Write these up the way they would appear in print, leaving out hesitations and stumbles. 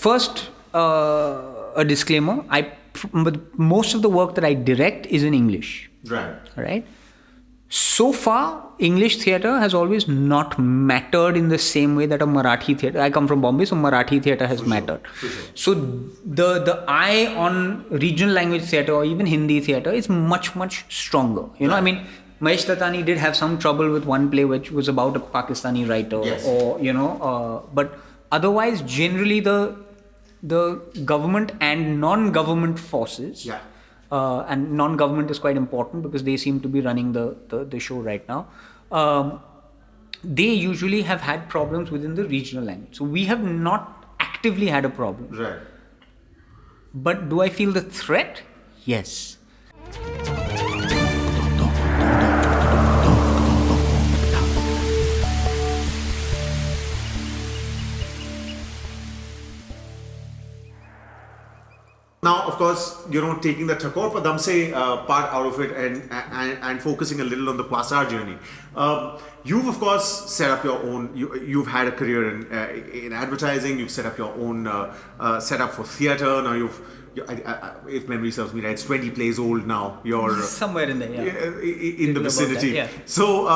First, a disclaimer. Most of the work that I direct is in English. Right. Right. So far, English theatre has always not mattered in the same way that a Marathi theatre. I come from Bombay, so Marathi theatre has mattered. Sure. So the eye on regional language theatre or even Hindi theatre is much stronger. Right. I mean, Mahesh Tatani did have some trouble with one play which was about a Pakistani writer, yes. or but otherwise, generally the government and non-government forces. Yeah. And non-government is quite important because they seem to be running the show right now. They usually have had problems within the regional language. So we have not actively had a problem. Right. But do I feel the threat? Yes. Now, of course, taking the Thakore Padamsee part out of it and focusing a little on the Quasar journey. You've, of course, set up your own. You've had a career in advertising. You've set up your own setup for theatre. Now if memory serves me right, it's 20 plays old now. You're somewhere in there, yeah. In the vicinity. That, yeah. So,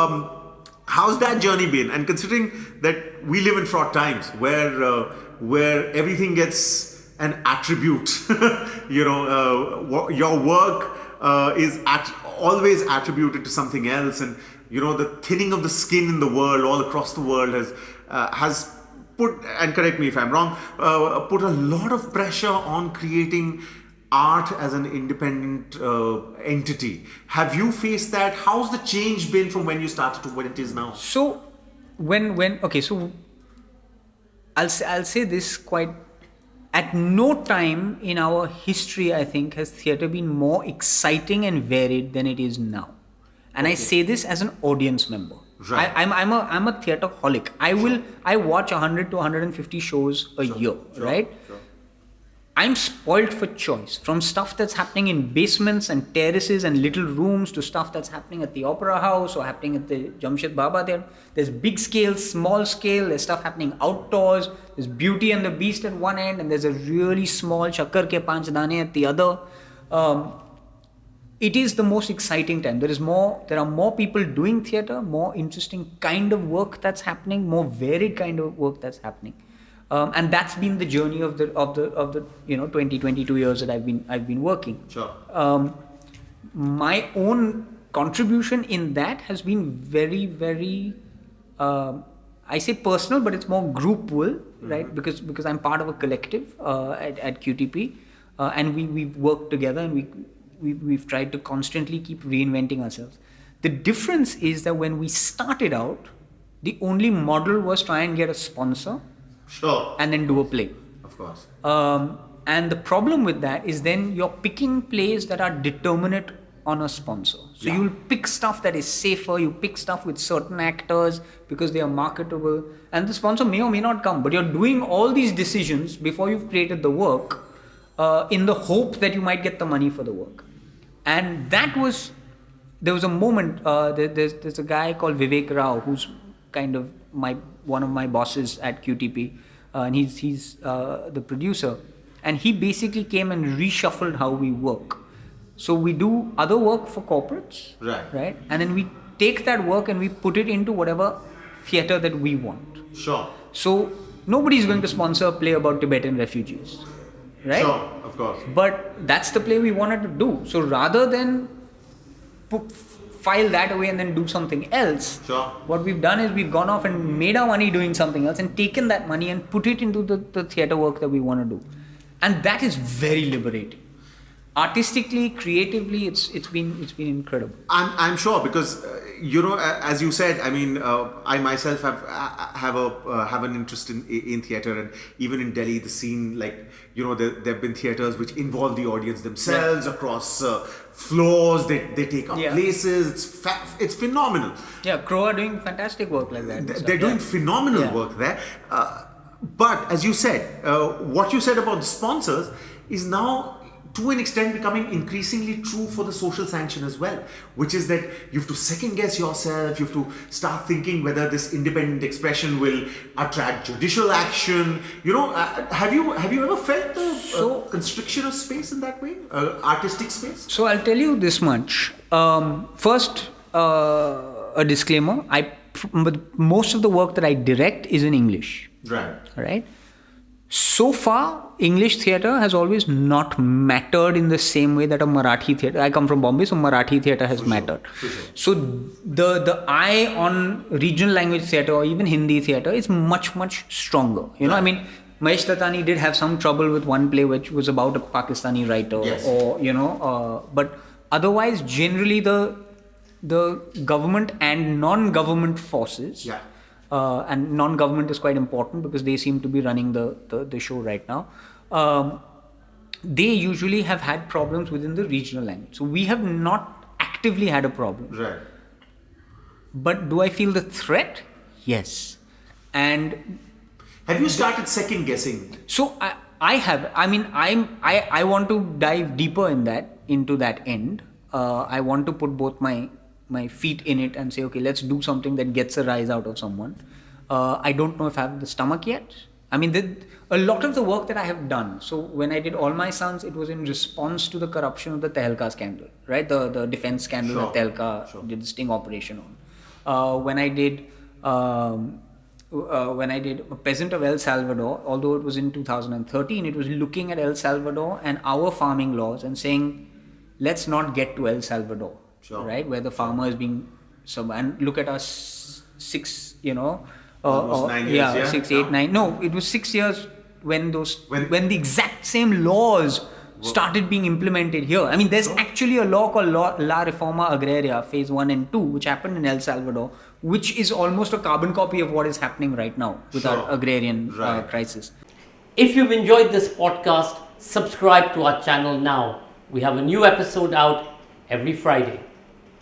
how's that journey been? And considering that we live in fraught times where everything gets an attribute, your work is always attributed to something else, and the thinning of the skin in the world, all across the world, has put, and correct me if I'm wrong, put a lot of pressure on creating art as an independent entity. Have you faced that? How's the change been from when you started to what it is now? So so I'll say this quite. At no time in our history, I think, has theatre been more exciting and varied than it is now. And I say this as an audience member. Right. I'm a theatreholic. I watch 100 to 150 shows a year, right? Sure. I'm spoiled for choice, from stuff that's happening in basements and terraces and little rooms to stuff that's happening at the Opera House or happening at the Jamshed Baba there. There's big scale, small scale, there's stuff happening outdoors, there's Beauty and the Beast at one end and there's a really small Chakkar Ke Panch Dane at the other. It is the most exciting time. There are more people doing theatre, more interesting kind of work that's happening, more varied kind of work that's happening. And that's been the journey of the 22 years that I've been working. Sure. My own contribution in that has been very, very I say personal, but it's more group will, right? Because I'm part of a collective at QTP, and we've worked together and we've tried to constantly keep reinventing ourselves. The difference is that when we started out, the only model was try and get a sponsor. Sure. And then do a play. Of course. And the problem with that is then you're picking plays that are determinate on a sponsor. So you'll pick stuff that is safer, you pick stuff with certain actors because they are marketable, and the sponsor may or may not come, but you're doing all these decisions before you've created the work in the hope that you might get the money for the work. And there was a moment, there's a guy called Vivek Rao who's kind of one of my bosses at QTP, and he's the producer, and he basically came and reshuffled how we work. So we do other work for corporates, right? And then we take that work and we put it into whatever theatre that we want. Sure. So nobody's going to sponsor a play about Tibetan refugees, right? Sure, of course. But that's the play we wanted to do. So rather than file that away and then do something else, sure, what we've done is we've gone off and made our money doing something else and taken that money and put it into the theatre work that we want to do. And that is very liberating. Artistically, creatively, it's been incredible. I'm sure, because as you said, I mean, I myself have an interest in theatre, and even in Delhi, the scene, like, there have been theatres which involve the audience themselves across floors. They take up places. It's phenomenal. Yeah, Crow are doing fantastic work like that. They're doing phenomenal work there. But as you said, what you said about the sponsors is now to an extent becoming increasingly true for the social sanction as well, which is that you have to second guess yourself, you have to start thinking whether this independent expression will attract judicial action. Have you ever felt the constriction of space in that way, artistic space? So I'll tell you this much. First, a disclaimer: most of the work that I direct is in English. Right. So far, English theatre has always not mattered in the same way that a Marathi theatre. I come from Bombay, so Marathi theatre has mattered. Sure. So the eye on regional language theatre or even Hindi theatre is much, much stronger. I mean, Mahesh Tatani did have some trouble with one play which was about a Pakistani writer, but otherwise, generally the government and non-government forces. Yeah. And non-government is quite important because they seem to be running the show right now. They usually have had problems within the regional language. So we have not actively had a problem. Right. But do I feel the threat? Yes. And have you started second guessing? So I have. I mean, I want to dive deeper into that end. I want to put both my feet in it and say, okay, let's do something that gets a rise out of someone. I don't know if I have the stomach yet. I mean, a lot of the work that I have done. So when I did All My Sons, it was in response to the corruption of the Tehelka scandal, right? The defense scandal that Tehelka did the sting operation on. When I did A Peasant of El Salvador, although it was in 2013, it was looking at El Salvador and our farming laws and saying, let's not get to El Salvador. Right, where the farmer is being and look at us 6, 9 years, 6, 8, 9. No, it was 6 years when the exact same laws started being implemented here. I mean, there's actually a law called La Reforma Agraria, Phase 1 and 2, which happened in El Salvador, which is almost a carbon copy of what is happening right now with our agrarian crisis. If you've enjoyed this podcast, subscribe to our channel now. We have a new episode out every Friday.